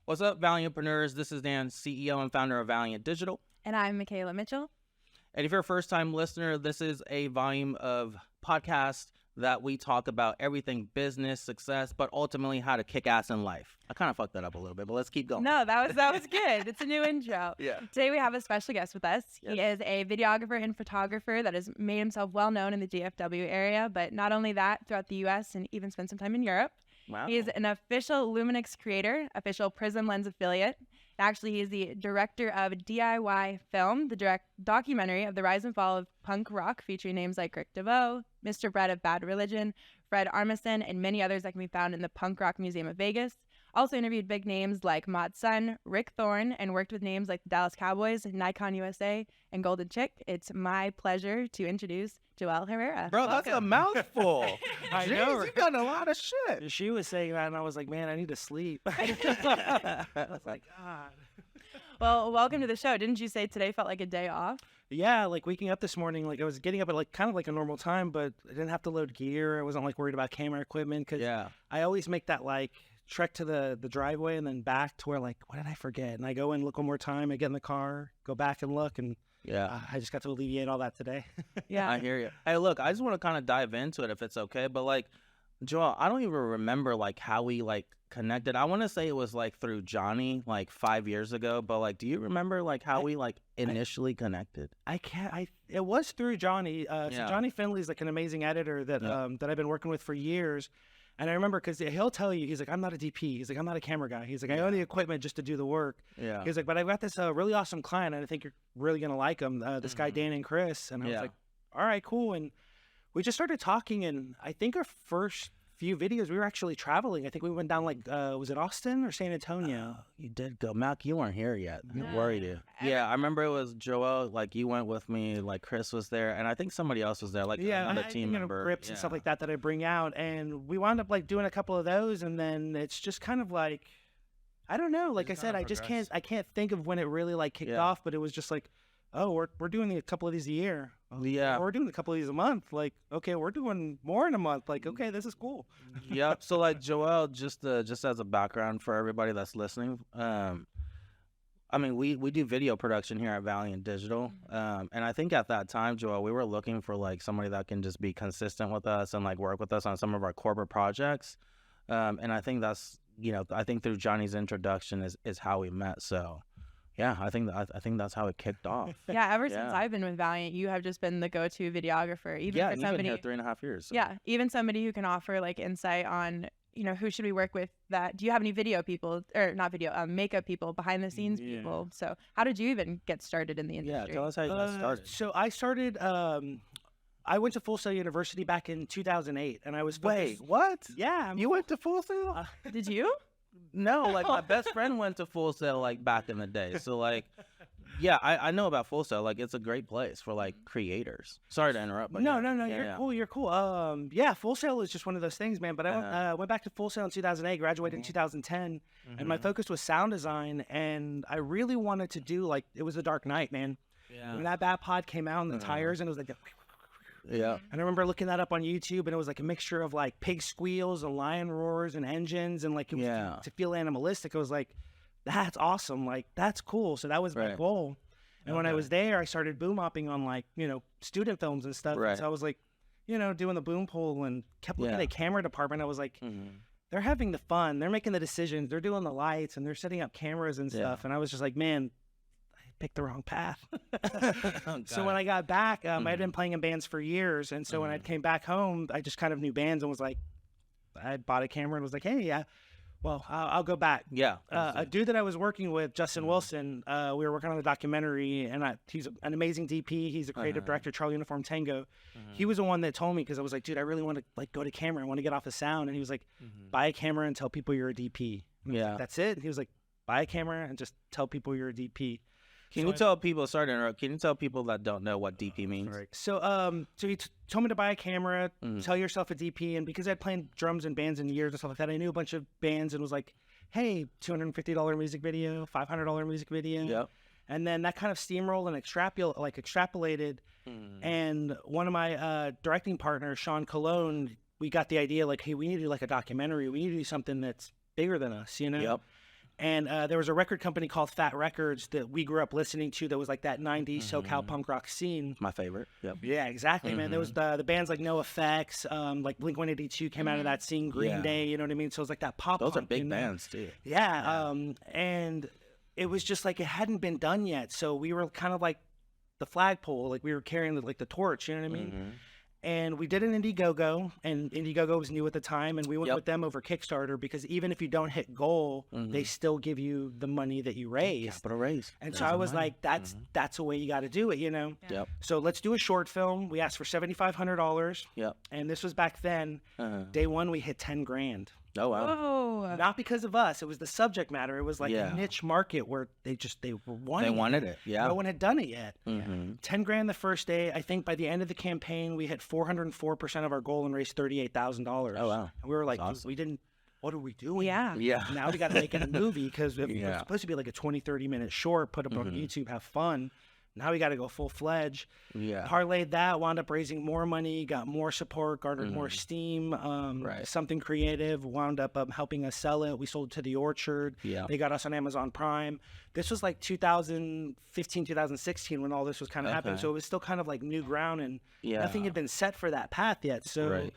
What's up, Valyntpreneurs? This is Dan, CEO and founder of Valynt Digital. And I'm Makayla Mitchell. And if you're a first-time listener, this is a volume of podcasts that we talk about everything business, success, but ultimately how to kick ass in life. I kind of fucked that up a little bit, but let's keep going. No, that was good. It's a new intro. Yeah. Today we have a special guest with us. Yes. He is a videographer and photographer that has made himself well known in the DFW area, but not only that, throughout the U.S. and even spent some time in Europe. Wow. He is an official Luminix creator, official Prism Lens affiliate. Actually, he is the director of DIY Film, the direct documentary of the rise and fall of punk rock, featuring names like Rick DeVoe, Mr. Brett of Bad Religion, Fred Armisen, and many others that can be found in the Punk Rock Museum of Vegas. Also interviewed big names like Mod Sun, Rick Thorne, and worked with names like the Dallas Cowboys, Nikon USA, and Golden Chick. It's my pleasure to introduce Joel Herrera. Bro, that's a mouthful. I Jeez, know. you got a lot of shit. She was saying that, and I was like, man, I need to sleep. I was like, God. Well, welcome to the show. Didn't you say today felt like a day off? Yeah, like waking up this morning, like I was getting up at like kind of like a normal time, but I didn't have to load gear. I wasn't like worried about camera equipment because I always make that like trek to the driveway and then back to where like, what did I forget? And I go in, look one more time, I get in the car, go back and look, and I just got to alleviate all that today. Yeah, I hear you. Hey, look, I just want to kind of dive into it if it's okay, but like, Joel, I don't even remember like how we like connected. I want to say it was like through Johnny like 5 years ago, but like, do you remember like how we like initially connected? It was through Johnny. So Johnny Finley's like an amazing editor that that I've been working with for years. And I remember because he'll tell you, he's like, I'm not a DP. He's like, I'm not a camera guy. He's like, I own the equipment just to do the work. Yeah. He's like, but I've got this really awesome client, and I think you're really going to like him, this guy, Dan and Chris. And I was like, all right, cool. And we just started talking, and I think our first few videos, we were actually traveling. I think we went down like, was it Austin or San Antonio? You did go. Mac, you weren't here yet. You No. worried you. Yeah, I remember it was Joel, like you went with me, like Chris was there, and I think somebody else was there, like another team member. Grips and stuff like that I bring out. And we wound up like doing a couple of those, and then it's just kind of like, I don't know. Like I said, I can't think of when it really like kicked off, but it was just like, oh, we're doing a couple of these a year. Yeah. We're doing a couple of these a month. Like, okay, we're doing more in a month. Like, okay, this is cool. Yep. So like Joel, just as a background for everybody that's listening, I mean, we do video production here at Valynt Digital. And I think at that time, Joel, we were looking for like somebody that can just be consistent with us and like work with us on some of our corporate projects. And I think that's, I think through Johnny's introduction is how we met. So yeah, I think that's how it kicked off. Yeah, ever since I've been with Valynt, you have just been the go-to videographer. Even for you've somebody, been here 3.5 years. So. Yeah, even somebody who can offer like insight on, who should we work with that. Do you have any video people, or not video, makeup people, behind the scenes people? So how did you even get started in the industry? Yeah, tell us how you got started. So I started, I went to Full Sail University back in 2008, and I was Wait, what? Yeah. You went to Full Sail? Did you? No, like my best friend went to Full Sail like back in the day. So like, yeah, I know about Full Sail. Like it's a great place for like creators. Sorry to interrupt. But No, you're cool. Yeah, Full Sail is just one of those things, man. But I went back to Full Sail in 2008, graduated in 2010, and my focus was sound design. And I really wanted to do like, it was a dark night, man. Yeah. When that Bat Pod came out and the tires, and it was like, Yeah. and I remember looking that up on YouTube, and it was like a mixture of like pig squeals and lion roars and engines, and like it was to feel animalistic. I was like, that's awesome, like that's cool. So that was my goal. And when I was there, I started boom mopping on like student films and stuff. And so I was like, doing the boom pole and kept looking at the camera department. I was like, they're having the fun, they're making the decisions, they're doing the lights, and they're setting up cameras and stuff. And I was just like, man, picked the wrong path. So when I got back, I had been playing in bands for years, and so when I came back home, I just kind of knew bands and was like, I bought a camera and was like, hey, I'll go back. Yeah. A dude that I was working with, Justin Wilson, we were working on a documentary, and he's an amazing DP. He's a creative director, Charlie Uniform Tango. He was the one that told me, because I was like, dude, I really want to like go to camera. I want to get off the sound. And he was like, buy a camera and tell people you're a DP. Yeah. That's it. He was like, buy a camera and just tell people you're a DP. Can you tell people, sorry to interrupt, can you tell people that don't know what DP means? Right. So he told me to buy a camera, tell yourself a DP, and because I'd played drums in bands in years and stuff like that, I knew a bunch of bands and was like, hey, $250 music video, $500 music video. Yep. And then that kind of steamrolled and extrapolated. And one of my directing partners, Sean Cologne, we got the idea like, hey, we need to do like a documentary. We need to do something that's bigger than us, you know? Yep. And there was a record company called Fat Records that we grew up listening to that was like that 90s SoCal punk rock scene. My favorite. Yep. Yeah, exactly, man. There was the bands like No Effects, like Blink-182 came out of that scene, Green Day, you know what I mean? So it was like that pop Those punk, are big bands, too. Yeah, and it was just like it hadn't been done yet. So we were kind of like the flagpole, like we were carrying the torch, you know what I mean? And we did an Indiegogo, and Indiegogo was new at the time, and we went with them over Kickstarter because even if you don't hit goal, they still give you the money that you raised. Capital raise. And so I was like, that's the way you got to do it, you know? Yep. So let's do a short film. We asked for $7,500. Yep. And this was back then. Day one, we hit 10 grand. Oh, wow. Oh. Not because of us. It was the subject matter. It was like a niche market where they wanted it. Yeah. No one had done it yet. 10 grand the first day. I think by the end of the campaign, we hit 404% of our goal and raised $38,000. Oh, wow. And we were like, awesome. we didn't, what are we doing? Yeah. Yeah. Now we got to make it a movie because it's supposed to be like a 20, 30-minute short, put up on YouTube, have fun. Now we got to go full-fledged. Yeah. Parlayed that, wound up raising more money, got more support, garnered more steam, something creative, wound up helping us sell it. We sold it to The Orchard. Yeah. They got us on Amazon Prime. This was like 2015, 2016 when all this was kind of happening. So it was still kind of like new ground and nothing had been set for that path yet. So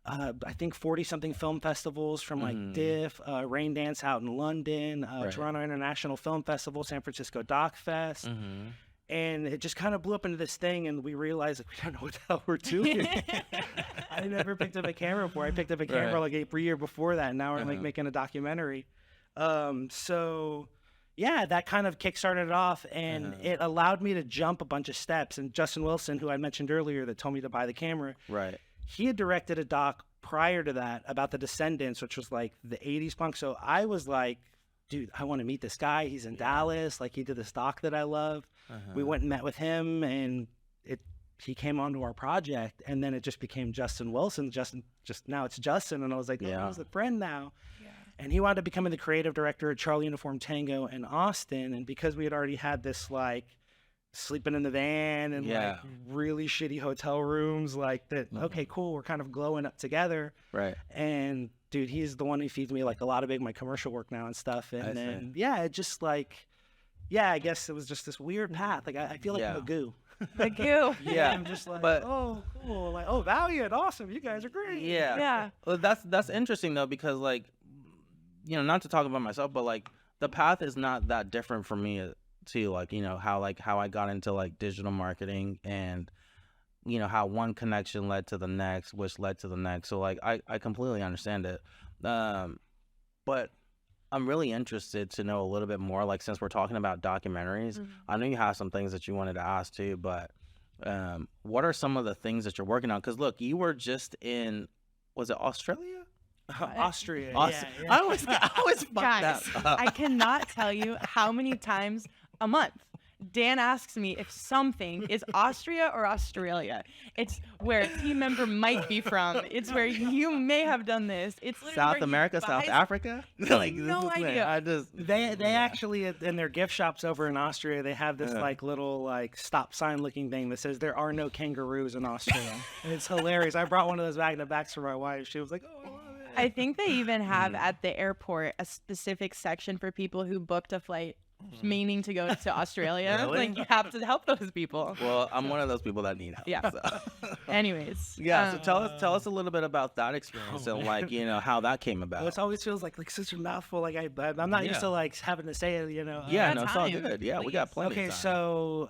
I think 40-something film festivals from like DIFF, Rain Dance out in London, Toronto International Film Festival, San Francisco Doc Fest. And it just kind of blew up into this thing, and we realized like we don't know what the hell we're doing. I never picked up a camera before. I picked up a camera like a year before that, and now we're like making a documentary. So yeah, that kind of kickstarted it off, and it allowed me to jump a bunch of steps. And Justin Wilson, who I mentioned earlier, that told me to buy the camera, he had directed a doc prior to that about the Descendants, which was like the 80s punk. So I was like, dude, I want to meet this guy. He's in Dallas. Like, he did this doc that I love. We went and met with him, and he came onto our project, and then it just became Justin Wilson. Now it's Justin, and I was like, oh, he's a friend now. And he wound up becoming the creative director at Charlie Uniform Tango in Austin. And because we had already had this like sleeping in the van and like really shitty hotel rooms, like that, okay, cool, we're kind of glowing up together. And dude, he's the one who feeds me like a lot of my commercial work now and stuff. And then it just like, I guess it was just this weird path. Like I feel like I'm a goo. The goo. I'm just like, oh, cool. Like, oh, Valynt, awesome. You guys are great. Yeah. Well, that's interesting though, because like, you know, not to talk about myself, but like the path is not that different for me too. Like, you know, how I got into like digital marketing, and you know how one connection led to the next, which led to the next. So like I completely understand it. But I'm really interested to know a little bit more, like, since we're talking about documentaries, I know you have some things that you wanted to ask too, but what are some of the things that you're working on? Because look, you were just in, was it Australia? Austria. Yeah. I always fuck Guys, that up. I cannot tell you how many times a month Dan asks me if something is Austria or Australia. It's where a team member might be from. It's where you may have done this. It's South America, South Africa. Like, no idea. They actually, in their gift shops over in Austria, they have this like little like stop sign looking thing that says there are no kangaroos in Austria. And it's hilarious. I brought one of those bag to backs for my wife. She was like, oh, I love it. I think they even have at the airport a specific section for people who booked a flight meaning to go to Australia. Really? Like, you have to help those people. Well, I'm one of those people that need help. Yeah. So. Anyways. So tell us a little bit about that experience and like, you know, how that came about. Well, it always feels like such a mouthful. Like I'm not used to like having to say it, you know. Yeah, no, it's all good. Yeah, we got plenty. Okay, of time. So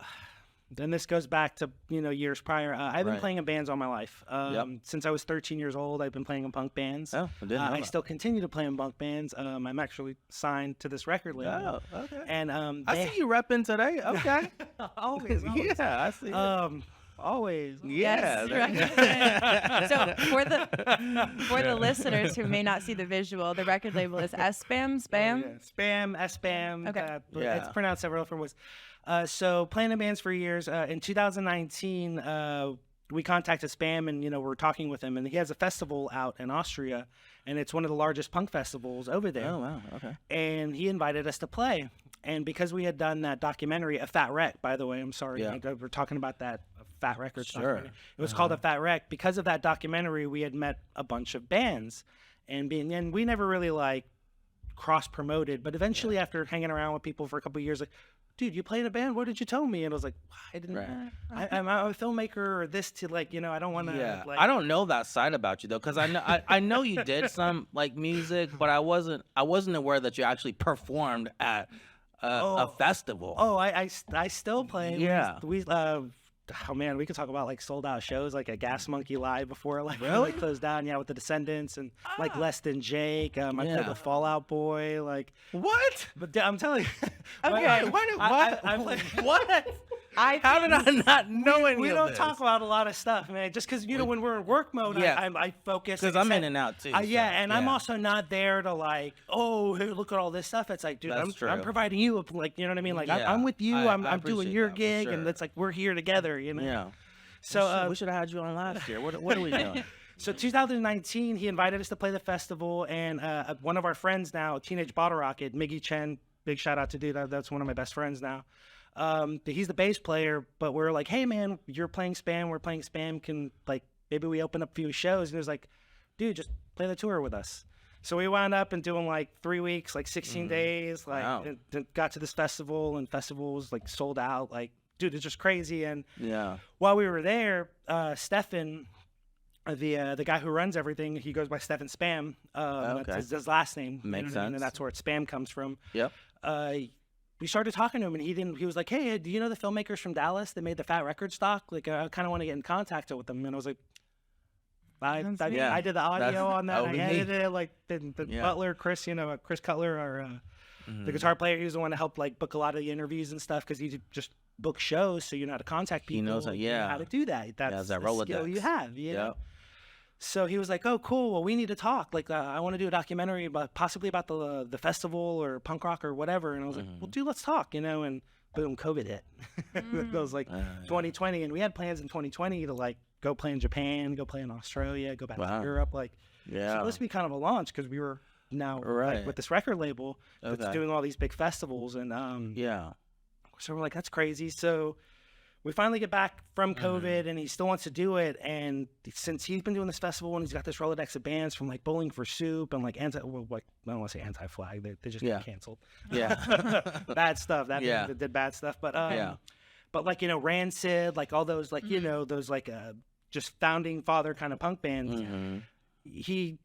then this goes back to, you know, years prior. I've been playing in bands all my life. Since I was 13 years old, I've been playing in punk bands. Oh, I didn't know I that. still continue to play in punk bands. I'm actually signed to this record label. Oh, okay. And I see you repping today. Okay. always. Yeah, I see. Always. Yeah. Yes, so for the listeners who may not see the visual, the record label is S-Spam? Spam, S-Spam. Okay. It's pronounced several different ways. So playing in bands for years. In 2019, we contacted Spam, and, you know, we're talking with him, and he has a festival out in Austria, and it's one of the largest punk festivals over there. Oh, wow. Okay. And he invited us to play. And because we had done that documentary, A Fat Wreck, by the way, I'm sorry, we're talking about that Fat Records documentary. It was called A Fat Wreck. Because of that documentary, we had met a bunch of bands, and we never really like cross promoted. But eventually, after hanging around with people for a couple of years, like, dude, you play in a band? What did you tell me? And I was like, I didn't. I'm a filmmaker or this to like, you know, I don't want to. Yeah, like, I don't know that side about you though, because I know you did some like music, but I wasn't aware that you actually performed at a festival. Oh, I still play. Yeah. We oh man, we could talk about like sold out shows like a Gas Monkey Live before like Really? closed down. Yeah, with the Descendants and like Less Than Jake. I played with Fallout Boy. Like What? But I'm telling you. Okay. What? How did I not know any We of don't this? talk about a lot of stuff, man. Just because you know when we're in work mode, I focus. Because I'm in and out too. I'm also not there to like, oh, hey, look at all this stuff. It's like, dude, I'm providing you with, like, you know what I mean? Like, I'm with you. I'm doing your gig, and it's like we're here together, you know. Yeah. So we should have had you on last year. What are we doing? So 2019, he invited us to play the festival, and one of our friends now, Teenage Bottle Rocket, Miggy Chen, big shout out to dude. That's one of my best friends now. He's the bass player, but we're like, hey man, you're playing Spam, we're playing Spam. Can like maybe we open up a few shows? And he was like, dude, just play the tour with us. So we wound up and doing like 3 weeks, like 16 days, like and got to this festival, and festival was like sold out. Like, dude, it's just crazy. And while we were there, Stefan, the guy who runs everything, he goes by Stefan Spam. That's his last name. Makes sense. And that's where Spam comes from. Yep. We started talking to him, and he was like, hey, do you know the filmmakers from Dallas that made the Fat Record stock? Like, I kind of want to get in contact with them. And I was like, I did the audio on that. I edited it. Like the Butler, Chris, Chris Cutler, our the guitar player, he was the one to help like book a lot of the interviews and stuff, because he just book shows, so you know how to contact people. He knows how to do that. That's that the Rolodex skill you have. You know? So he was like, oh, cool. Well, we need to talk. Like, I want to do a documentary possibly about the festival or punk rock or whatever. And I was like, well, dude, let's talk, And boom, COVID hit. It was like 2020. And we had plans in 2020 to like go play in Japan, go play in Australia, go back to Europe. Like, so this would be kind of a launch, because we were now like, with this record label that's doing all these big festivals. And so we're like, that's crazy. So we finally get back from COVID, and he still wants to do it. And since he's been doing this festival, and he's got this Rolodex of bands from like Bowling for Soup and like I don't want to say Anti-Flag, they just got canceled. Bad stuff. That band did bad stuff. But like, Rancid, like all those like those like just founding father kind of punk bands. He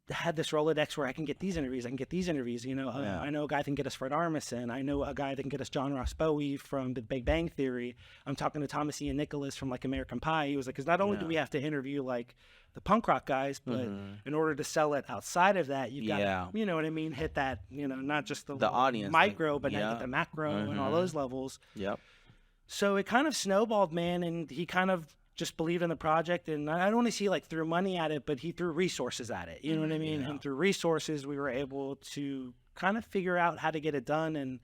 had this Rolodex where I can get these interviews. I know a guy that can get us Fred Armisen. I know a guy that can get us John Ross Bowie from The Big Bang Theory. I'm talking to Thomas Ian Nicholas from like American Pie. He was like, because not only do we have to interview like the punk rock guys, but in order to sell it outside of that, you've got to, you know what I mean, hit that, not just the audience micro, but not the macro and all those levels. So it kind of snowballed, man, and he kind of just believed in the project, and I don't want to see like threw money at it, but he threw resources at it. You know what I mean? And through resources, we were able to kind of figure out how to get it done. And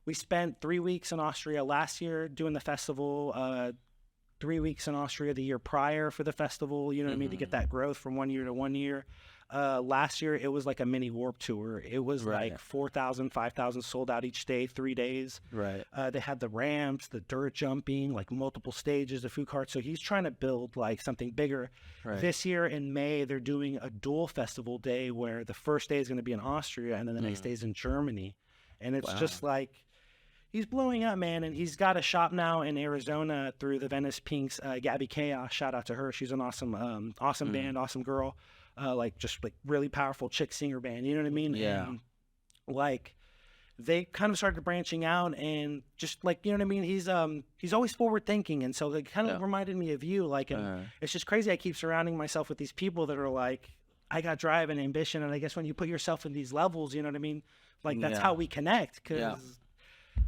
we spent 3 weeks in Austria last year doing the festival, 3 weeks in Austria the year prior for the festival, you know what I mean, to get that growth from 1 year to 1 year. Last year, it was like a mini Warp Tour. It was like 4,000, 5,000 sold out each day, 3 days. They had the ramps, the dirt jumping, like multiple stages, the food carts. So he's trying to build like something bigger. This year in May, they're doing a dual festival day where the first day is going to be in Austria, and then the next day is in Germany. And it's just like, he's blowing up, man. And he's got a shop now in Arizona through the Venice Pinks. Gabby Chaos, shout out to her. She's an awesome band, awesome girl. Like just like really powerful chick singer band, you know what I mean? And like they kind of started branching out, and just like, you know what I mean, he's always forward thinking, and so it kind of reminded me of you, like, and it's just crazy. I keep surrounding myself with these people that are like, I got drive and ambition, and I guess when you put yourself in these levels, you know what I mean, like that's how we connect, because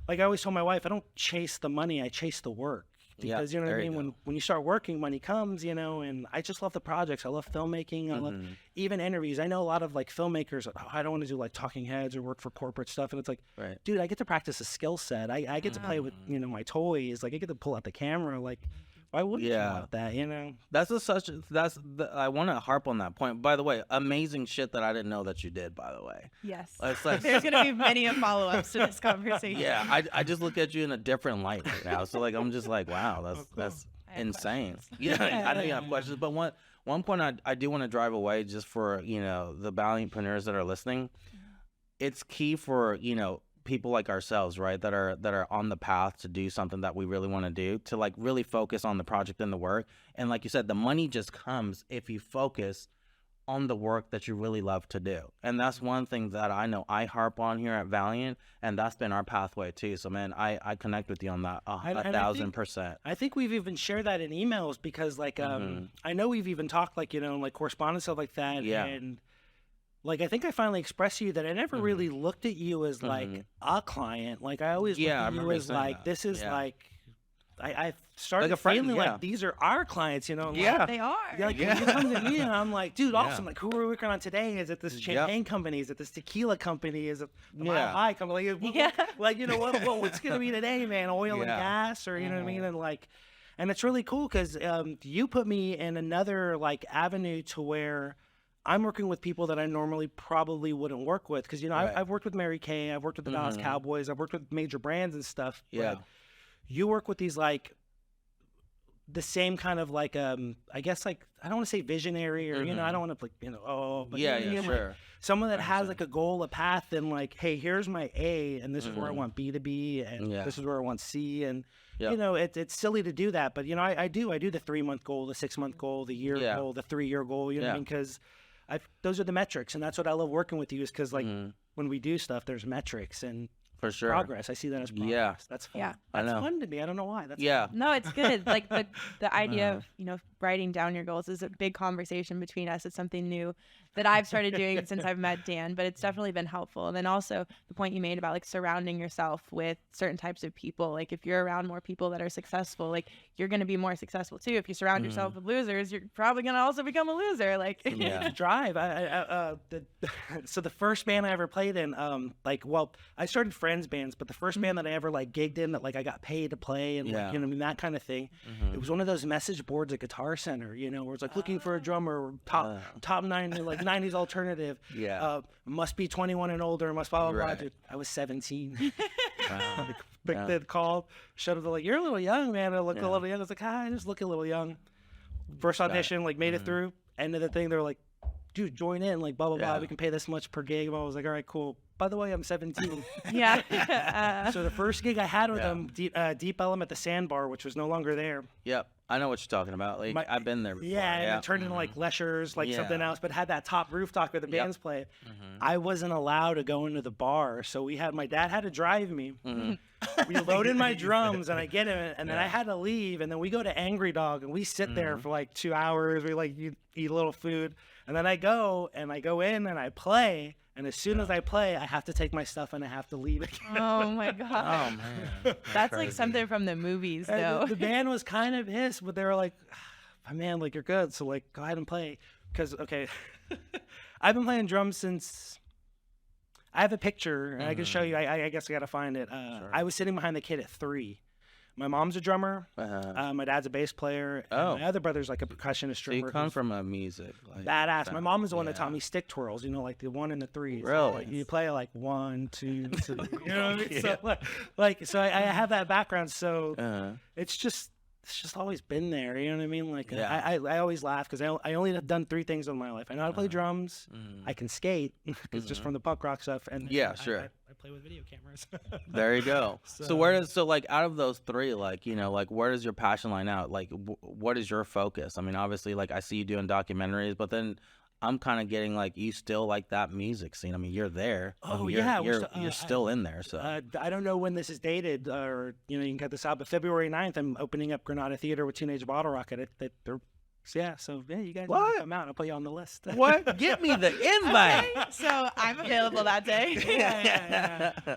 like I always told my wife, I don't chase the money, I chase the work. Because you know what I mean, when you start working, money comes, and I just love the projects. I love filmmaking. I love even interviews. I know a lot of like filmmakers, I don't want to do like talking heads or work for corporate stuff, and it's like, dude, I get to practice a skill set. I get to play with my toys. Like I get to pull out the camera. Like why wouldn't you want that? I want to harp on that point. By the way, amazing shit that I didn't know that you did. By the way, yes, like, there's gonna be many follow-ups to this conversation. Yeah, I just look at you in a different light right now. So like I'm just like, wow, that's insane. I know you have questions, but one point I do want to drive away just for the Valyntpreneurs that are listening. it's key for, you know, people like ourselves, right, that are on the path to do something that we really want to do, to like really focus on the project and the work. And like you said, the money just comes if you focus on the work that you really love to do. And that's one thing that I know I harp on here at Valynt, and that's been our pathway too. So man, I connect with you on that 1,000%. I think we've even shared that in emails, because like I know we've even talked, like, you know, like correspondence, stuff like that. Yeah. And like, I think I finally expressed to you that I never really looked at you as like a client. Like, I always looked at you as like, this is like, I started like a friend, feeling like these are our clients, you know? And Yeah. like, They are. like, when you come to me and I'm like, dude, awesome. Like, who are we working on today? Is it this champagne company? Is it this tequila company? Is it the Mile High company? Like, you know, what's going to be today, man? Oil and gas, or, you know what I mean? And like, and it's really cool because you put me in another like avenue to where I'm working with people that I normally probably wouldn't work with. Because, you know, I've worked with Mary Kay, I've worked with the Dallas Cowboys, I've worked with major brands and stuff. Yeah. But you work with these like the same kind of like I guess, like, I don't want to say visionary, or you know, I don't want to, like, you know, but yeah, you know, sure. like, someone that has like a goal, a path, and like, hey, here's my A, and this is where I want B to be, and this is where I want C, and you know, it's silly to do that, but you know, I do the 3-month goal, the 6-month goal, the year goal, the 3-year goal, you know what I mean? Because those are the metrics, and that's what I love working with you, is because like when we do stuff, there's metrics and for sure progress. I see that as progress. Yeah. That's fun. Yeah. That's fun to me. I don't know why. That's Yeah. fun. No, it's good. Like the idea of, you know, writing down your goals is a big conversation between us. It's something new that I've started doing since I've met Dan, but it's definitely been helpful. And then also the point you made about like surrounding yourself with certain types of people. Like if you're around more people that are successful, like you're going to be more successful too. If you surround yourself with losers, you're probably going to also become a loser. Like Drive. So the first band I ever played in, like, well, I started friends bands, but the first band that I ever like gigged in, that like I got paid to play, and like, you know, I mean, that kind of thing. It was one of those message boards at Guitar Center, you know, where it's like looking for a drummer, top 9, like 90s alternative. Must be 21 and older. Must blah blah blah. Dude, I was 17. Like, they called, showed up. They're like, "You're a little young, man. I look a little young." I was like, I just look a little young. First audition, like, made it through. End of the thing, they're like, "Dude, join in. Like, blah blah blah. We can pay this much per gig." I was like, "All right, cool. By the way, I'm 17." So the first gig I had with them, Deep Element, the Sandbar, which was no longer there. Yep. I know what you're talking about. Like, I've been there before. And it turned into like Lesure's, like something else, but had that top rooftop where the bands play. I wasn't allowed to go into the bar, so my dad had to drive me. We load in my drums, and I get in, and then I had to leave, and then we go to Angry Dog, and we sit there for like 2 hours. We like eat a little food, and then I go in, and I play. And as soon as I play, I have to take my stuff and I have to leave again. Oh my god! Oh man, that's like something from the movies, though. The band was kind of pissed, but they were like, oh, "Man, like, you're good, so like, go ahead and play." Because I've been playing drums since. I have a picture, and I can show you. I guess I gotta find it. I was sitting behind the kid at 3. My mom's a drummer. My dad's a bass player. And my other brother's like a percussionist drummer. So you come from a music like badass. My mom is the one that taught me stick twirls. You know, like the 1 and the 3. Really? So, like, you play like 1, 2, 3. You know what I mean? So I have that background. So it's just always been there. You know what I mean? Like I always laugh because I only have done 3 things in my life. I know how to play drums. I can skate because just from the punk rock stuff. And I play with video cameras. There you go. So like out of those 3, like, you know, like where does your passion line out? Like what is your focus? I mean, obviously, like I see you doing documentaries, but then I'm kind of getting like you still like that music scene. I mean, you're there. You're still in there. So I don't know when this is dated, or you know, you can cut this out. But February 9th, I'm opening up Granada Theater with Teenage Bottle Rocket. So you guys come out. I'll put you on the list. What? Get me the invite. Okay, so I'm available that day.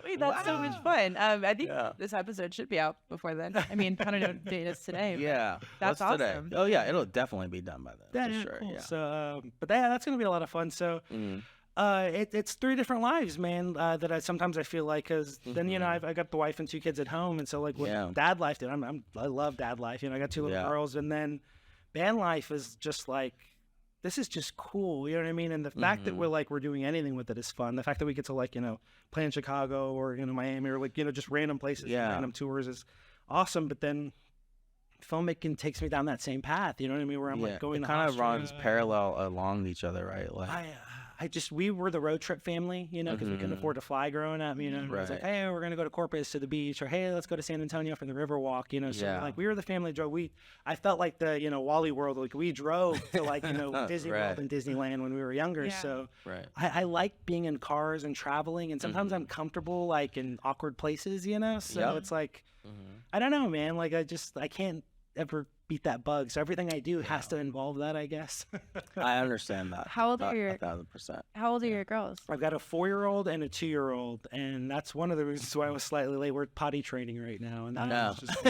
Wait, that's so much fun. I think this episode should be out before then. I mean, I don't know what date is today. Yeah, that's awesome. Today? Oh yeah, it'll definitely be done by then. For sure. Cool. Yeah. So, but that's gonna be a lot of fun. So. It's 3 different lives, man. That I sometimes feel like, because then you know I got the wife and 2 kids at home, and so like what dad life did, I love dad life. You know, I got 2 little girls, and then band life is just like, this is just cool. You know what I mean? And the fact that we're doing anything with it is fun. The fact that we get to like, you know, play in Chicago or, you know, Miami or like, you know, just random places, random tours is awesome. But then filmmaking takes me down that same path. You know what I mean? Where I'm like going to kind of runs parallel along each other, right? Like we were the road trip family, you know, because we couldn't afford to fly growing up, you know. It was like, hey, we're going to go to Corpus to the beach, or hey, let's go to San Antonio for the river walk, you know. So like we were the family that drove. I felt like the, you know, Wally World, like we drove to like, you know, Disney World and Disneyland when we were younger. So I like being in cars and traveling, and sometimes I'm comfortable like in awkward places, you know. So it's like, I don't know, man. Like I can't ever beat that bug. So everything I do has to involve that, I guess. I understand that. How old are your 1,000%? How old are your girls? I've got a 4-year-old and a 2-year-old, and that's one of the reasons why I was slightly late. We're potty training right now, and that's just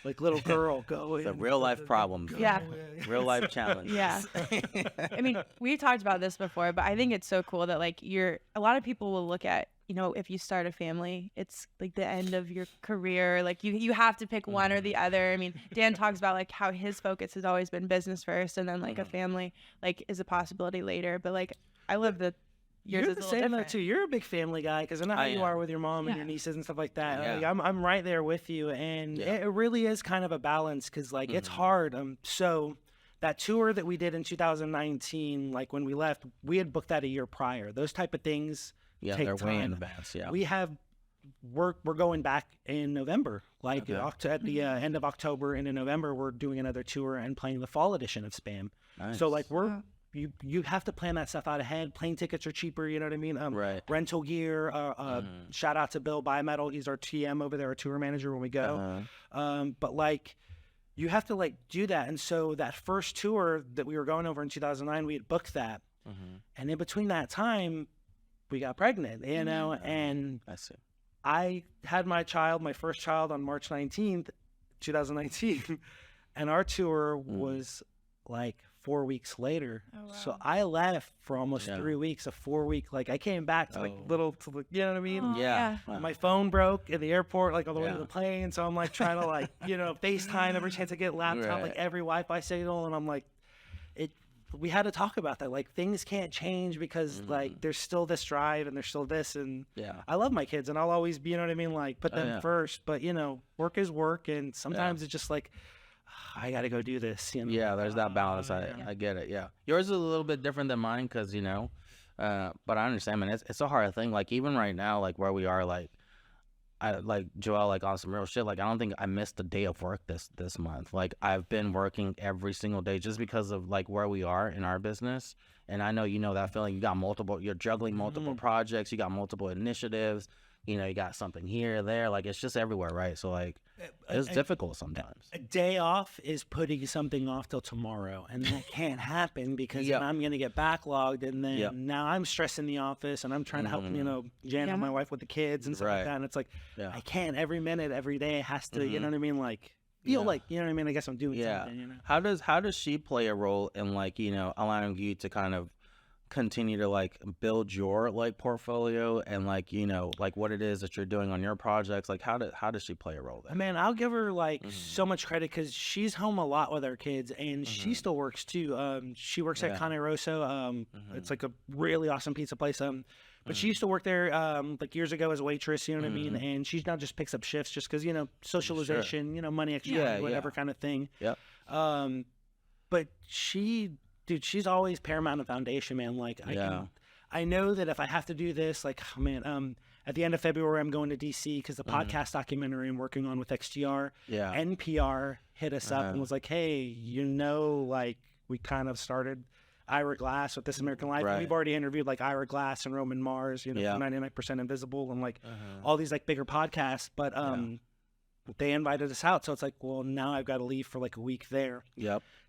like little girl, go in. The real life problems. Yeah. Real life challenge. Yeah. I mean, we've talked about this before, but I think it's so cool that like a lot of people will look at, you know, if you start a family, it's like the end of your career. Like you have to pick one or the other. I mean, Dan talks about like how his focus has always been business first, and then like a family like is a possibility later. But like I love that yours You're is the a little same though different. too. You're a big family guy, because I know how you are with your mom and your nieces and stuff like that. Yeah. Like, I'm right there with you, and it really is kind of a balance, because like it's hard. So that tour that we did in 2019, like when we left, we had booked that a year prior. Those type of things. Yeah, they're way in advance. Yeah, we're going back in November, like at the end of October into November. We're doing another tour and playing the fall edition of Spam. Nice. So like you have to plan that stuff out ahead. Plane tickets are cheaper, you know what I mean? Rental gear. Shout out to Bill Bimetal. He's our TM over there, our tour manager when we go. But like, you have to like do that. And so that first tour that we were going over in 2009, we had booked that, and in between that time, we got pregnant, you know, and I had my first child on March 19th, 2019, and our tour was like 4 weeks later. Oh, wow. So I left for almost 3 weeks, a 4-week, like I came back to like you know what I mean? Oh, yeah. My phone broke at the airport, like all the way to the plane. So I'm like trying to like, you know, FaceTime every chance I get, laptop, like every Wi-Fi signal. And I'm like, we had to talk about that. Like things can't change, because like there's still this drive and there's still this, and I love my kids and I'll always be, you know what I mean, like put them first. But you know, work is work, and sometimes it's just like, I got to go do this. You know? Yeah, there's that balance. I get it. Yeah, yours is a little bit different than mine, because you know, but I understand, man. It's a hard thing. Like even right now, like where we are, like I like Joel, like on some real shit. Like I don't think I missed a day of work this month. Like I've been working every single day, just because of like where we are in our business. And I know you know that feeling. You're juggling multiple projects. You got multiple initiatives. You know, you got something here, there. Like it's just everywhere, right? So like it's difficult sometimes. A day off is putting something off till tomorrow, and that can't happen, because then I'm gonna get backlogged, and then now I'm stressed in the office, and I'm trying to help, you know, Janet, my wife, with the kids and stuff like that. And it's like I can't every minute, every day has to, you know what I mean, like feel like, you know what I mean. I guess I'm doing something. You know? How does she play a role in like, you know, allowing you to kind of continue to like build your like portfolio, and like, you know, like what it is that you're doing on your projects? Like how does she play a role there? Man, I'll give her like so much credit, because she's home a lot with her kids, and she still works too. She works at Cane Rosso. It's like a really awesome pizza place. But she used to work there like years ago as a waitress, you know what I mean? And she now just picks up shifts just because, you know, socialization, you know, money exchange, whatever kind of thing. But she's always paramount and foundation, man. Like I know that if I have to do this, like, man, at the end of February, I'm going to DC, because the podcast documentary I'm working on with XTR, NPR hit us up and was like, hey, you know, like we kind of started Ira Glass with This American Life. We've already interviewed like Ira Glass and Roman Mars, you know, 99% Invisible, and like all these like bigger podcasts. But they invited us out, so it's like, well, now I've got to leave for like a week there.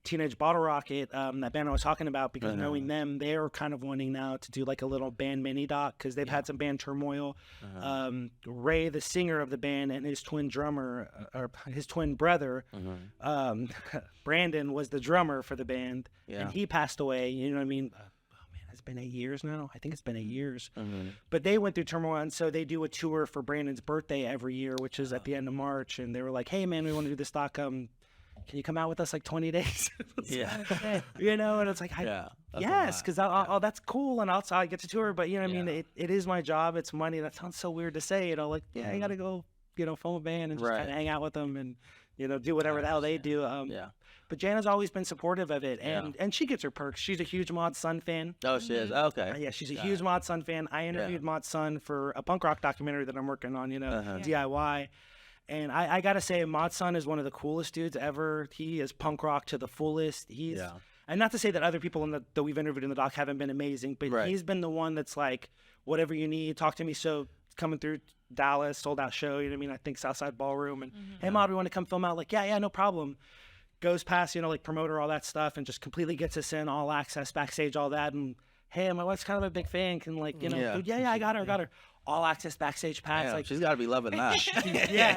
Teenage Bottle Rocket, that band I was talking about, because knowing them, they're kind of wanting now to do like a little band mini doc, because they've had some band turmoil. Ray, the singer of the band, and his twin drummer, or his twin brother, Brandon, was the drummer for the band, and he passed away. You know what I mean? It's been 8 years now. I think it's been 8 years. But they went through turmoil, and so they do a tour for Brandon's birthday every year, which is at the end of March. And they were like, hey, man, we want to do this doc. Can you come out with us like 20 days? You know, and it's like, yes, because that's cool, and I get to tour, but you know what I mean? It is my job. It's money. That sounds so weird to say, you know, like, I got to go, you know, film a band and just kind of hang out with them and do whatever the hell they do. Yeah. But Jana's always been supportive of it, and she gets her perks. She's a huge Mod Sun fan. Oh, she is? Okay. Yeah, she's a huge Mod Sun fan. I interviewed Mod Sun for a punk rock documentary that I'm working on, DIY. And I got to say, Mod Sun is one of the coolest dudes ever. He is punk rock to the fullest. And not to say that other people that we've interviewed in the doc haven't been amazing, but he's been the one that's like, whatever you need, talk to me. So coming through Dallas, sold out show, you know what I mean? I think Southside Ballroom. And, hey, Mod, we want to come film out. Like, yeah, no problem. Goes past, like promoter, all that stuff, and just completely gets us in, all access, backstage, all that. And, hey, my wife's kind of a big fan. Can, like, dude, I got her. All access backstage pass. Like, she's got to be loving that.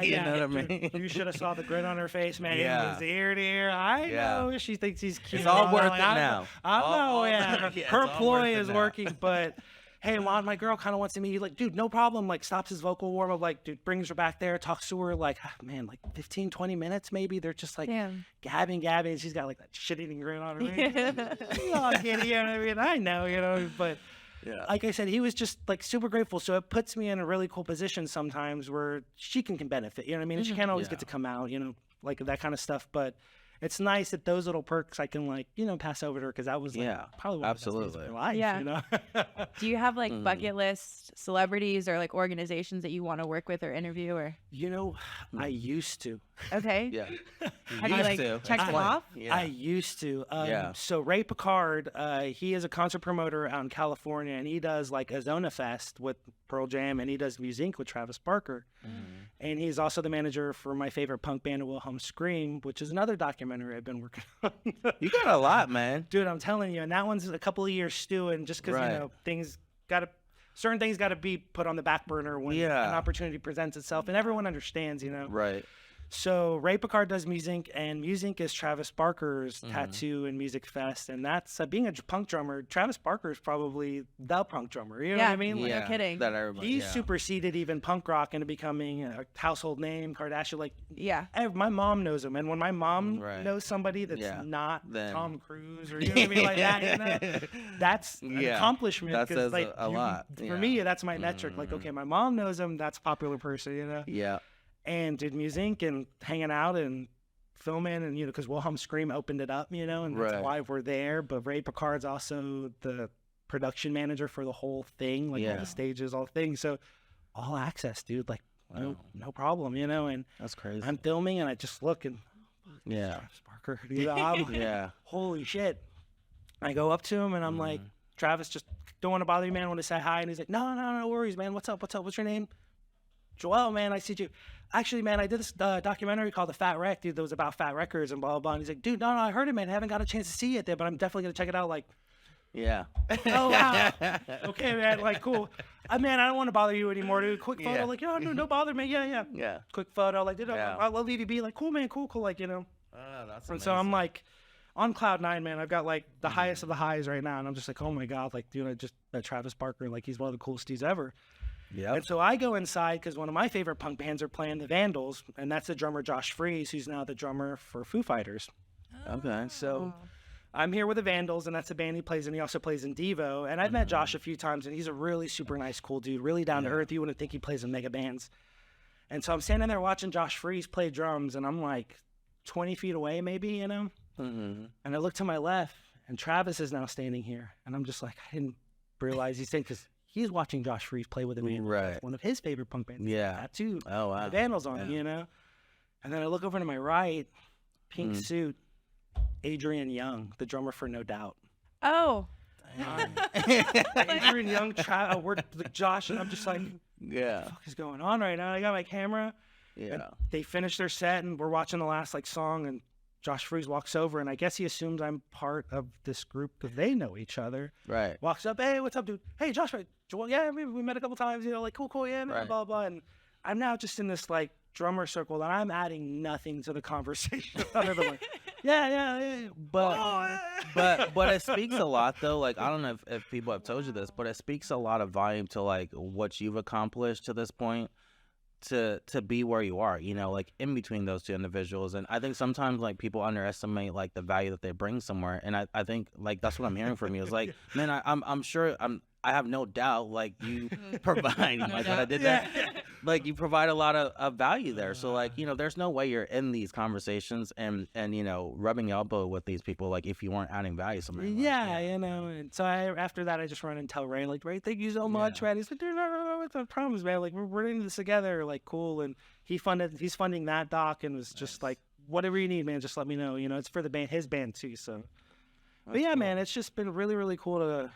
You know what I mean? You should have saw the grin on her face, man. It was ear to ear. I know she thinks he's cute. It's all worth it now. I know, her ploy is working, but hey, Lon, my girl kind of wants to meet you. Like, dude, no problem. Like, stops his vocal warm up. Like, dude, brings her back there, talks to her. Like, man, like 15, 20 minutes maybe. They're just like gabbing. And she's got like that shit-eating grin on her face. You know what I mean? I know, but like I said, he was just like super grateful. So it puts me in a really cool position sometimes where she can benefit. You know what I mean? And she can't always get to come out, like that kind of stuff. But it's nice that those little perks I can like, pass over to her, because that was like, probably one of the best days of my life, Do you have like bucket list celebrities or like organizations that you want to work with or interview or? I used to. Okay. Yeah. Have you like checked them off? I used to. So Ray Picard, he is a concert promoter out in California, and he does like Azona Fest with Pearl Jam, and he does Music with Travis Barker. And he's also the manager for my favorite punk band, Wilhelm Scream, which is another documentary I've been working on. You got a lot, man. Dude, I'm telling you, and that one's a couple of years stewing, just because certain things got to be put on the back burner when an opportunity presents itself, and everyone understands, Right. So Ray Picard does Music, and Music is Travis Barker's tattoo and music fest, and that's being a punk drummer. Travis Barker is probably the punk drummer. You know what I mean? No kidding. He's superseded even punk rock into becoming a household name. Kardashian, like my mom knows him, and when my mom knows somebody that's not Tom Cruise or you know what I mean, like that, that's an accomplishment. That says like, a lot. For me, that's my metric. Like, okay, my mom knows him. That's a popular person. Yeah. And did Music and hanging out and filming, and because Wilhelm Scream opened it up, and that's why we're there. But Ray Picard's also the production manager for the whole thing, like all the stages, all the things. So all access, dude. Like no problem, And that's crazy. I'm filming, and I just look and Travis Barker, holy shit. I go up to him, and I'm like, Travis, just don't want to bother you, man. I want to say hi. And he's like, no worries, man. What's up? What's your name? Joel, man, I see you. Actually, man, I did this documentary called The Fat Wreck, dude, that was about Fat Records and blah, blah, blah. And he's like, dude, no, I heard it, man. I haven't got a chance to see it there, but I'm definitely going to check it out. Like, oh, wow. Okay, man, like, cool. Man, I don't want to bother you anymore, dude. Quick photo, like, no bother, man. Yeah. Quick photo, like, dude, I'll leave you be. Like, cool, man, cool, like, That's and amazing. so I'm like, on cloud nine, man. I've got like the highest of the highs right now, and I'm just like, oh my God, like, dude, I just met Travis Barker, like, he's one of the coolest dudes ever. Yeah. And so I go inside because one of my favorite punk bands are playing the Vandals, and that's the drummer Josh Freese, who's now the drummer for Foo Fighters. Okay. So I'm here with the Vandals, and that's the band he plays in. He also plays in Devo. And I've met Josh a few times, and he's a really super nice, cool dude, really down to earth. You wouldn't think he plays in mega bands. And so I'm standing there watching Josh Freese play drums, and I'm like 20 feet away maybe, And I look to my left, and Travis is now standing here. And I'm just like, I didn't realize he's saying, because he's watching Josh Freese play with him. Right. One of his favorite punk bands. Yeah. Tattoo. Oh, wow. The Vandals on it, And then I look over to my right, pink suit, Adrian Young, the drummer for No Doubt. Oh. Adrian Young worked with Josh, and I'm just like, what the fuck is going on right now? I got my camera. Yeah. They finished their set, and we're watching the last song, and Josh Freese walks over, and I guess he assumes I'm part of this group because they know each other. Right. Walks up, hey, what's up, dude? Hey, Josh, Joel, yeah, we met a couple times, like, cool, yeah, man, blah, blah. And I'm now just in this, like, drummer circle, and I'm adding nothing to the conversation other than, like, yeah. But it speaks a lot, though. Like, I don't know if people have told you this, but it speaks a lot of volume to, like, what you've accomplished to this point. To be where you are, like in between those two individuals. And I think sometimes like people underestimate like the value that they bring somewhere. And I think like that's what I'm hearing from you. It's like, man, I'm sure I have no doubt like you provide. I did that. like you provide a lot of value there. So like, you know, there's no way you're in these conversations and you know, rubbing elbow with these people like if you weren't adding value somewhere. Yeah, you know. And so after that, I just run and tell Ray, like, Ray, thank you so much, man. He's like, dude, no, what's the problems, man? Like, we're in this together, like, cool. And he's funding that doc, and was just like, whatever you need, man, just let me know. You know, it's for the band, his band too. So, but yeah, man, it's just been really, really cool to.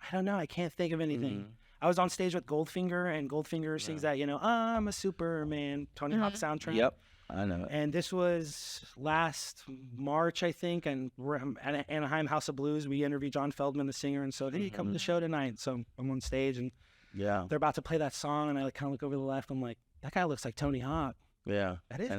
I don't know. I can't think of anything. I was on stage with Goldfinger, and Goldfinger sings that, you know, I'm a Superman, Tony Hawk soundtrack. Yep, I know it. And this was last March, I think, and we're at Anaheim House of Blues. We interviewed John Feldman, the singer, and so, hey, come to the show tonight. So I'm on stage, and they're about to play that song, and I like, kind of look over to the left. I'm like, that guy looks like Tony Hawk. Yeah, that is.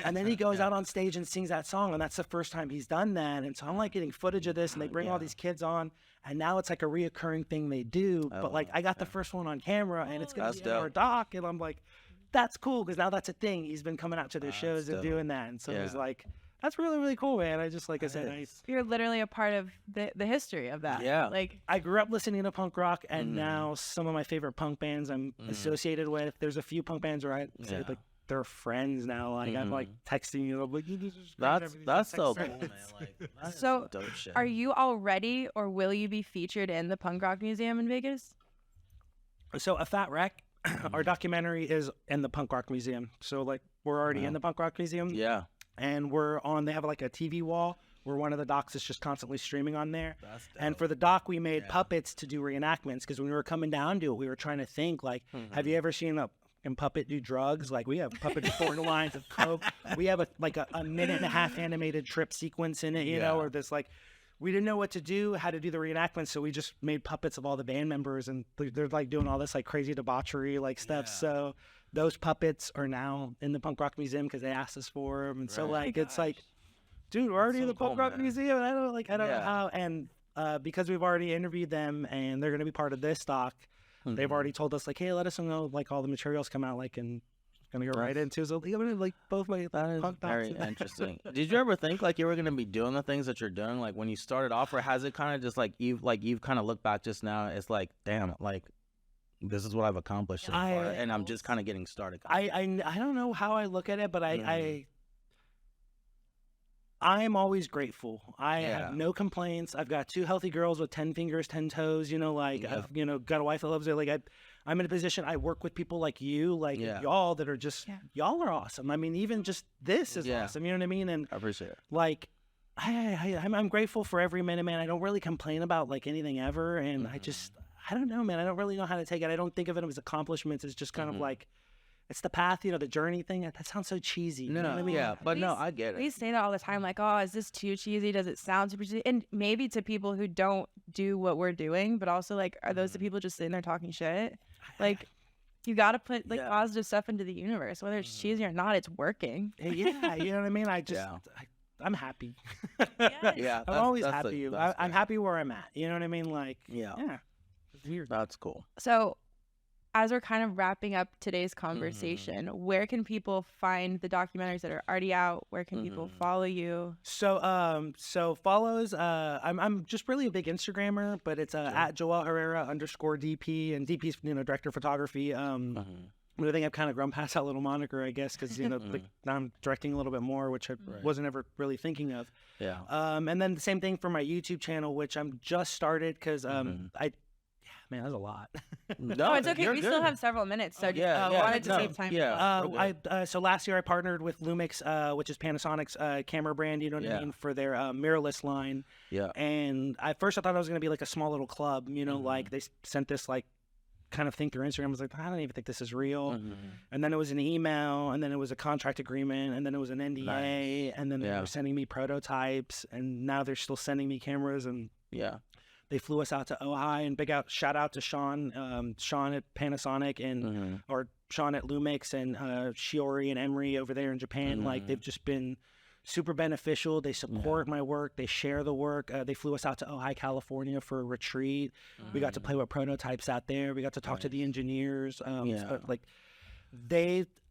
And then he goes out on stage and sings that song, and that's the first time he's done that. And so I'm like getting footage of this, and they bring all these kids on, and now it's like a reoccurring thing they do. But like I got the first one on camera, and it's gonna be in our doc, and I'm like, that's cool because now that's a thing. He's been coming out to their shows and doing that, and so it was like. That's really, really cool, man. I just, like I said, you're literally a part of the history of that. Yeah. Like I grew up listening to punk rock, and now some of my favorite punk bands I'm associated with. There's a few punk bands where I say, like, they're friends now. Like I'm like texting you, like, that's so cool, man. Like, so, dope shit. Are you already, or will you be featured in the Punk Rock Museum in Vegas? So A Fat Wreck, our documentary is in the Punk Rock Museum. So like we're already in the Punk Rock Museum. Yeah. And they have like a TV wall where one of the docs is just constantly streaming on there. And for the doc, we made puppets to do reenactments, because when we were coming down to it, we were trying to think, like, have you ever seen a puppet do drugs? Like, we have puppets pouring lines of coke. We have a minute and a half animated trip sequence in it, you know, or this, like, we didn't know what to do, how to do the reenactments, so we just made puppets of all the band members, and they're like doing all this like crazy debauchery like stuff. So those puppets are now in the Punk Rock Museum because they asked us for them. And so like it's like, dude, we're already in the Punk Rock Museum. And I don't know how. And because we've already interviewed them and they're going to be part of this doc, they've already told us like, hey, let us know like all the materials come out, like, and gonna go right into. So like both my punk docs. Very interesting. Did you ever think like you were gonna be doing the things that you're doing like when you started off, or has it kind of just like you've kind of looked back just now? It's like, damn, like this is what I've accomplished so far, and I'm just kind of getting started. I don't know how I look at it, but I'm always grateful. I have no complaints. I've got 2 healthy girls with 10 fingers, 10 toes. You know, like I've got a wife that loves it. Like I'm in a position. I work with people like you, like y'all, that are just y'all are awesome. I mean, even just this is awesome. You know what I mean? And I appreciate it. Like I'm grateful for every minute, man. I don't really complain about like anything ever, and I don't know, man. I don't really know how to take it. I don't think of it as accomplishments. It's just kind of like, it's the path, you know, the journey thing. That sounds so cheesy. No, you know what I mean? But no, I get it. We say that all the time, like, oh, is this too cheesy? Does it sound super cheesy? And maybe to people who don't do what we're doing, but also like, are those the people just sitting there talking shit? Like, you got to put like positive stuff into the universe, whether it's cheesy or not. It's working. Yeah, you know what I mean? I'm happy. Yeah, I'm always happy. I'm happy where I'm at. You know what I mean? Like, yeah. It's weird. That's cool. So, as we're kind of wrapping up today's conversation, where can people find the documentaries that are already out? Where can people follow you? So follows. I'm just really a big Instagrammer, but it's at Joel Herrera _DP, and DP's director of photography. I think I've kind of grown past that little moniker, I guess, because now I'm directing a little bit more, which I wasn't ever really thinking of. Yeah. And then the same thing for my YouTube channel, which I'm just started because man, that's a lot. No, it's okay. We still have several minutes, so wanted to save time. So last year I partnered with Lumix, which is Panasonic's camera brand. You know what I mean, for their mirrorless line. Yeah. And at first I thought it was gonna be like a small little club. You know, like they sent this like kind of thing through Instagram. I was like, I don't even think this is real. And then it was an email, and then it was a contract agreement, and then it was an NDA, and then they were sending me prototypes, and now they're still sending me cameras, and they flew us out to Ojai, and shout out to Sean at Panasonic, and or Sean at Lumix, and Shiori and Emery over there in Japan. Like, they've just been super beneficial. They support my work. They share the work. They flew us out to Ojai, California for a retreat. We got to play with prototypes out there. We got to talk to the engineers. I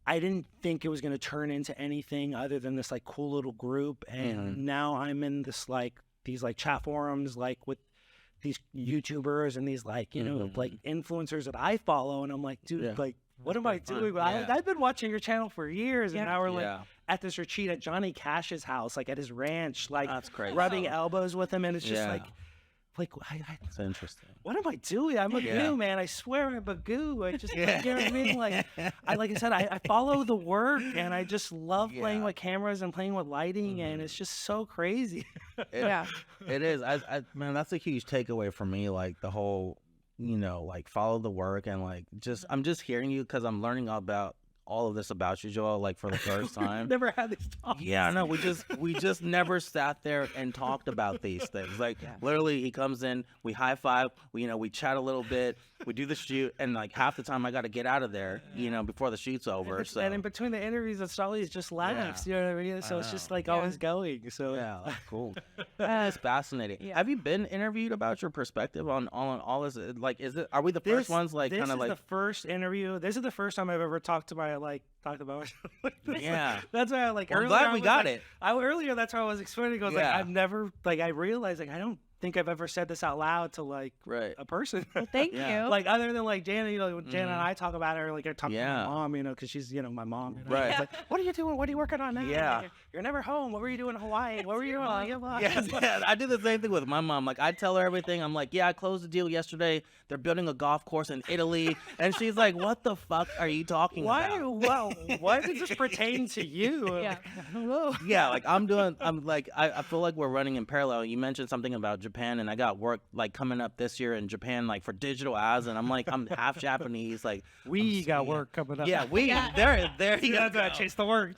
didn't think it was going to turn into anything other than this like cool little group. And now I'm in this these chat forums, like with these YouTubers and these like, you know, like influencers that I follow. And I'm like, dude, like, what am I doing? I've been watching your channel for years, and now we're like at this retreat at Johnny Cash's house, like at his ranch, like that's crazy. rubbing elbows with him, and it's just like it's interesting. What am I doing? I'm a goo, man. I swear I'm a goo. I just, you know what I mean? Like I said, I follow the work, and I just love playing with cameras and playing with lighting, and it's just so crazy. It is. Man, that's a huge takeaway for me. Like the whole, you know, like follow the work, and like I'm just hearing you because I'm learning about all of this about you, Joel, like for the first time. Never had these talks. Yeah, no, we just never sat there and talked about these things. Like literally, he comes in, we high five, we chat a little bit, we do the shoot, and like half the time I got to get out of there, you know, before the shoot's over. And in between the interviews, it's always just laughs. You know what I mean? So it's just like always going. So that's cool. It's fascinating. Have you been interviewed about your perspective on all this? Like, are we the first ones? Like, kind of like the first interview. This is the first time I've ever talked about myself. That's why I like. Well, I'm glad we got it. Earlier, that's how I was explaining. I was like, I've never I realized I don't think I've ever said this out loud to like a person. Well, thank you. Like other than like Jana, you know, when Jana and I talk about it, or like I talk to my mom, you know, because she's my mom. You know? Right. It's like, what are you doing? What are you working on now? Yeah. You're never home. What were you doing in Hawaii? What were you doing? I do the same thing with my mom. Like I tell her everything. I'm like, I closed the deal yesterday. They're building a golf course in Italy, and she's like, what the fuck are you talking about? Well, why does this pertain to you? I don't know. Like I'm like I feel like we're running in parallel. You mentioned something about Japan, and I got work like coming up this year in Japan, like for digital ads, and I'm like, I'm half Japanese. Like we got work coming up. There you go. Gotta chase the work.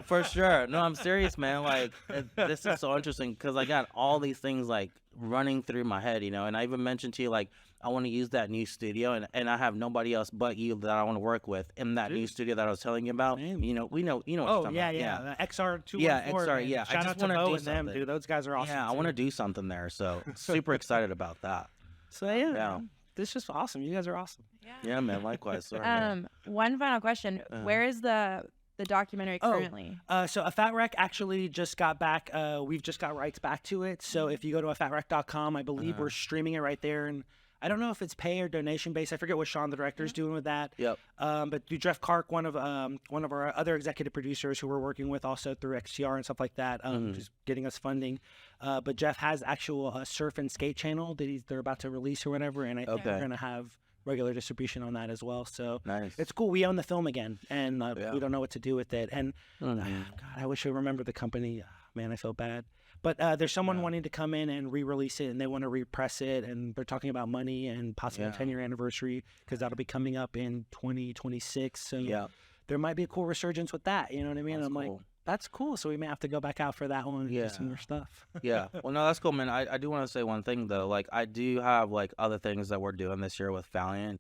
For sure. No, I'm serious, man. Like this is so interesting because I got all these things like running through my head, you know. And I even mentioned to you like I want to use that new studio, and I have nobody else but you that I want to work with in that new studio that I was telling you about. Man. You know, we know. What oh you're yeah, talking yeah. about. The XR214. XR. Yeah, Shout I out just want to do them, something. dude. Those guys are awesome. Yeah, I want to do something there. So super excited about that. So yeah. This is just awesome. You guys are awesome. Yeah, man. Likewise. Sorry, one final question: where is the documentary currently? So A Fat Wreck actually just got back. We've just got rights back to it. So if you go to afatwreck.com, I believe we're streaming it right there. And I don't know if it's pay or donation based. I forget what Sean, the director, is doing with that. Yep. But Jeff Kark, one of our other executive producers who we're working with also through XTR and stuff like that, just getting us funding. But Jeff has actual surf and skate channel that they're about to release or whatever, and I think we're gonna have regular distribution on that as well. So nice. It's cool. We own the film again, and we don't know what to do with it. And God, I wish I remembered the company. Man, I feel bad. But there's someone wanting to come in and re-release it, and they want to repress it, and they're talking about money and possibly a 10-year anniversary because that'll be coming up in 2026. So there might be a cool resurgence with that. You know what I mean? That's I'm cool. like, that's cool. So we may have to go back out for that one and do some more stuff. Well, no, that's cool, man. I do want to say one thing though. Like I do have like other things that we're doing this year with Valynt.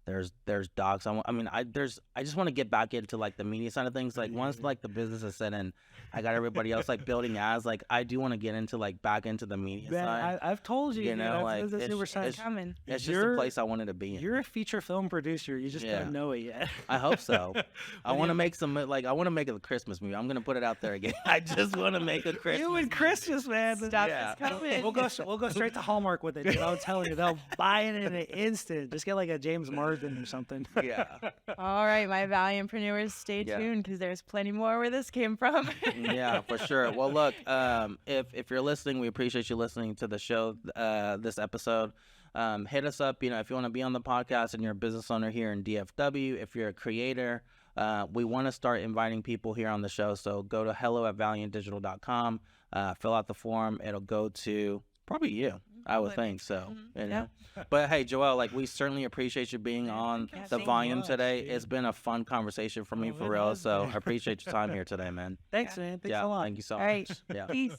There's docs. I just want to get back into like the media side of things. Like once like the business is set in, I got everybody else like building ads. Like I do want to get into like back into the media side. I've told you, you know, like it's coming. It's just a place I wanted to be in. You're a feature film producer. You just don't know it yet. I hope so. I want to make I want to make a Christmas movie. I'm gonna put it out there again. I just want to make a Christmas. You and Christmas, man. Stuff is coming. We'll go straight to Hallmark with it. Dude. I'm telling you, they'll buy it in an instant. Just get like a James Marsden or something. All right, my Valyntpreneurs, stay tuned because there's plenty more where this came from. Yeah, for sure. Well, look, if you're listening, we appreciate you listening to the show, this episode. Hit us up, you know, if you want to be on the podcast and you're a business owner here in DFW, if you're a creator, we want to start inviting people here on the show. So go to hello@valyntdigital.com, fill out the form. It'll go to probably you. I would think so, you know. But hey, Joel, like we certainly appreciate you being on the volume today. It's been a fun conversation for me, for real. So I appreciate your time here today, man. Thanks, man. Thanks a lot. Thank you so much. All right. Peace.